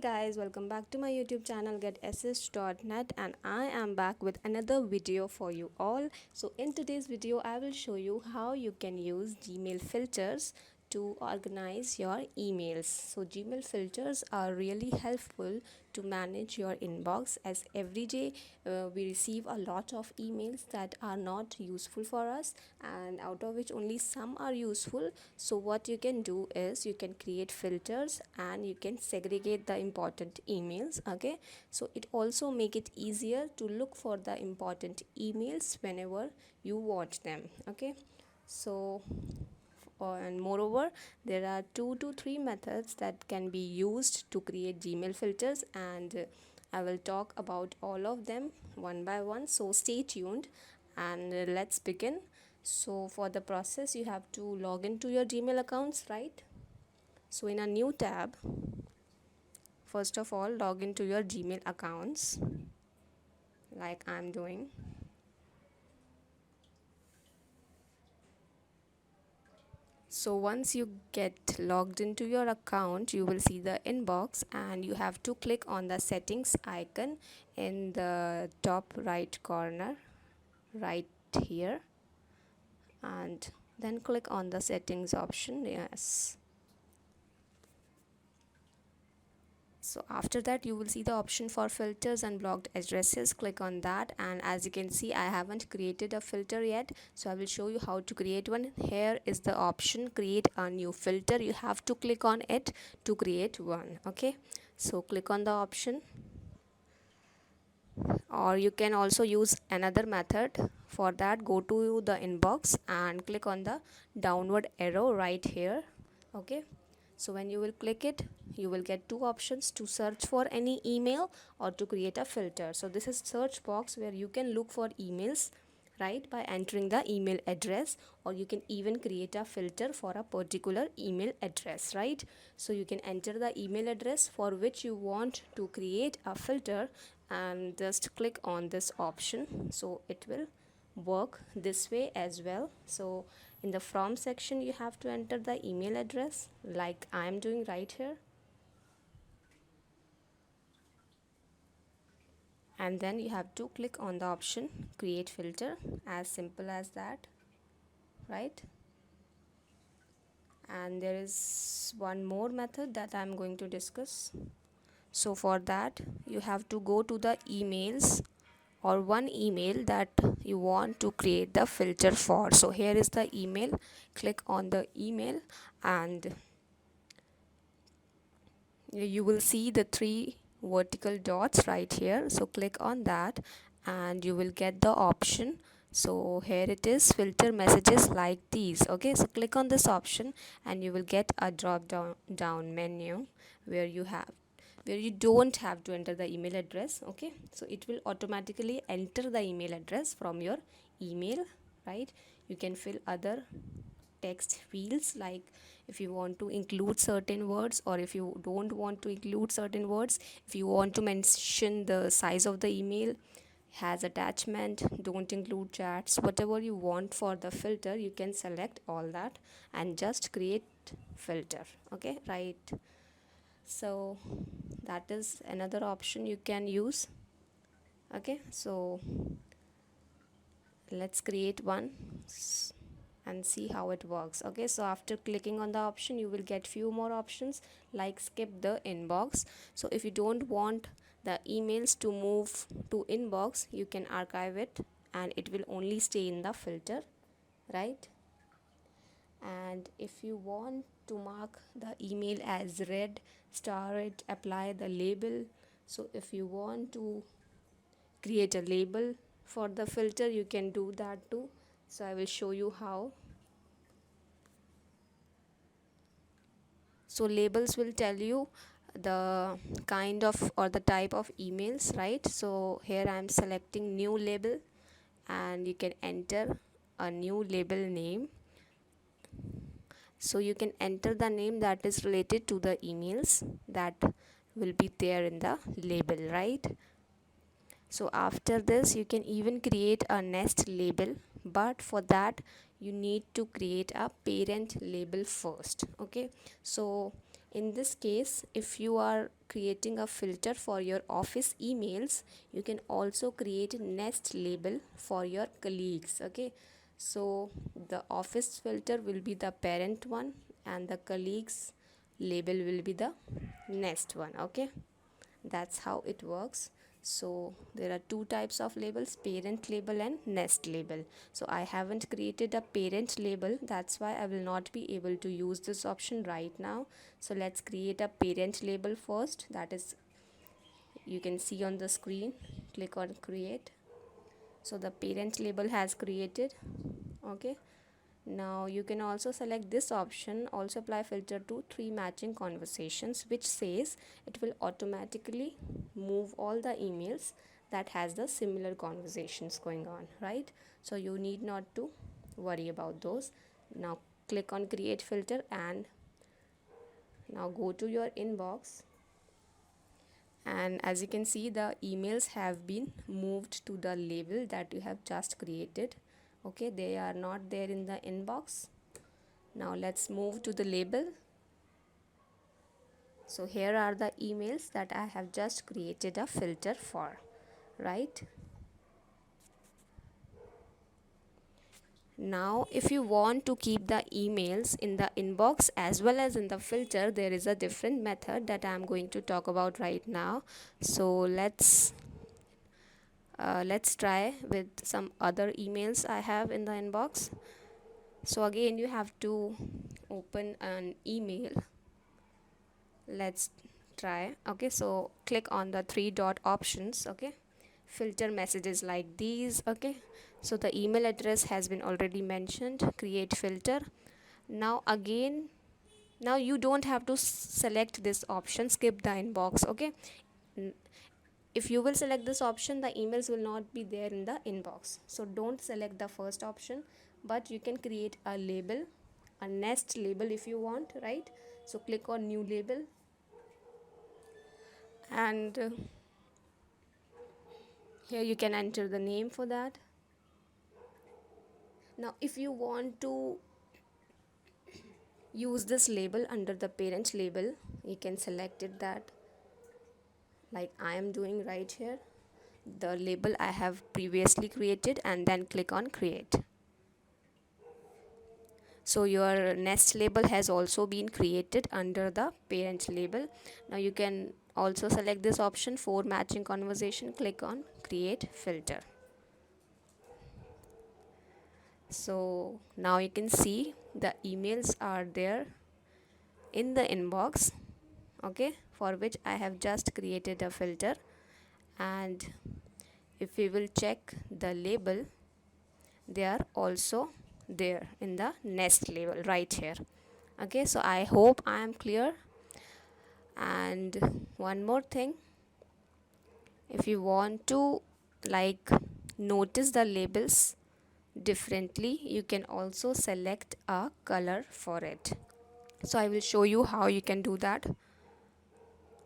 guys, welcome back to my YouTube channel getassist.net, and I am back with another video for you all. So in today's video I will show you how you can use Gmail filters to organize your emails. So Gmail filters are really helpful to manage your inbox, as every day we receive a lot of emails that are not useful for us, and out of which only some are useful. So what you can do is you can create filters and you can segregate the important emails. Okay, so it also make it easier to look for the important emails whenever you want them. Okay, so and moreover, there are 2 to 3 methods that can be used to create Gmail filters, and I will talk about all of them one by one, so stay tuned and let's begin. So for the process, you have to log into your Gmail accounts, right? So in a new tab, first of all, log into your Gmail accounts like I'm doing. So once you get logged into your account, you will see the inbox, and you have to click on the settings icon in the top right corner right here, and then click on the settings option. Yes, so after that you will see the option for filters and blocked addresses. Click on that, and as you can see, I haven't created a filter yet, so I will show you how to create one. Here is the option, create a new filter. You have to click on it to create one. Okay, so click on the option, or you can also use another method. For that, go to the inbox and click on the downward arrow right here. Okay, so when you will click it, you will get 2 options: to search for any email or to create a filter. So this is search box where you can look for emails, right, by entering the email address, or you can even create a filter for a particular email address, right? So you can enter the email address for which you want to create a filter and just click on this option. So it will work this way as well. So in the from section, you have to enter the email address like I am doing right here, and then you have to click on the option create filter. As simple as that, right? And there is one more method that I'm going to discuss. So for that, you have to go to the emails or one email that you want to create the filter for. So here is the email. Click on the email, and you will see the 3 vertical dots right here. So click on that and you will get the option. So here it is, filter messages like these. Okay, so click on this option and you will get a drop down menu where you don't have to enter the email address. Okay, so it will automatically enter the email address from your email, right? You can fill other text fields, like if you want to include certain words, or if you don't want to include certain words, if you want to mention the size of the email, has attachment, don't include chats, whatever you want for the filter, you can select all that and just create filter. Okay, right? So that is another option you can use. Okay, so let's create one and see how it works. Okay, so after clicking on the option, you will get few more options like skip the inbox. So if you don't want the emails to move to inbox, you can archive it and it will only stay in the filter, right? And if you want to mark the email as read, star it, apply the label. So if you want to create a label for the filter, you can do that too. So I will show you how. So labels will tell you the kind of or the type of emails, right? So here I am selecting new label, and you can enter a new label name. So you can enter the name that is related to the emails that will be there in the label, right? So after this, you can even create a nest label, but for that you need to create a parent label first. Okay, so in this case, if you are creating a filter for your office emails, you can also create a nest label for your colleagues. Okay, so the office filter will be the parent one and the colleagues label will be the nest one. Okay, that's how it works. So there are two types of labels, parent label and nest label. So I haven't created a parent label, that's why I will not be able to use this option right now. So let's create a parent label first. That is, you can see on the screen. Click on create. So the parent label has created. Okay, now you can also select this option, also apply filter to 3 matching conversations, which says it will automatically move all the emails that has the similar conversations going on, right? So you need not to worry about those. Now click on create filter and now go to your inbox, and as you can see, the emails have been moved to the label that you have just created. Okay, they are not there in the inbox. Now let's move to the label. So here are the emails that I have just created a filter for, right? Now if you want to keep the emails in the inbox as well as in the filter, there is a different method that I am going to talk about right now. So let's try with some other emails I have in the inbox. So again, you have to open an email. Let's try. Okay, so click on the 3 dot options. Okay, filter messages like these. Okay, so the email address has been already mentioned. Create filter. Now again, now you don't have to select this option, skip the inbox. Okay, if you will select this option, the emails will not be there in the inbox. So don't select the first option, but you can create a label, a nest label if you want, right? So click on new label, and here you can enter the name for that. Now if you want to use this label under the parent label, you can select it, that like I am doing right here, the label I have previously created, and then click on create. So your nest label has also been created under the parent label. Now you can also select this option for matching conversation, click on create filter. So now you can see the emails are there in the inbox, okay, for which I have just created a filter. And if we will check the label, they are also there in the nest label right here. Okay, so I hope I am clear. And one more thing, if you want to like notice the labels differently, you can also select a color for it. So I will show you how you can do that.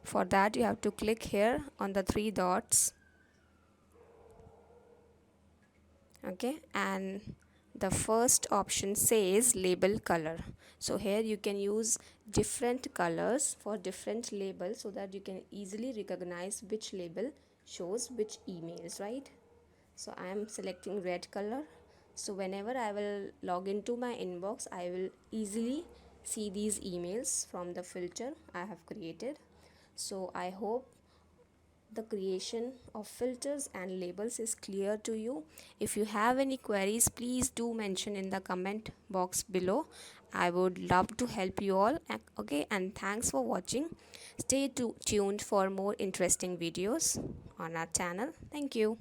For that, you have to click here on the 3 dots. Okay, and the first option says label color. So here you can use different colors for different labels so that you can easily recognize which label shows which emails, right? So I am selecting red color. So whenever I will log into my inbox, I will easily see these emails from the filter I have created. So I hope the creation of filters and labels is clear to you. If you have any queries, please do mention in the comment box below. I would love to help you all. Okay, and thanks for watching. Stay tuned for more interesting videos on our channel. Thank you.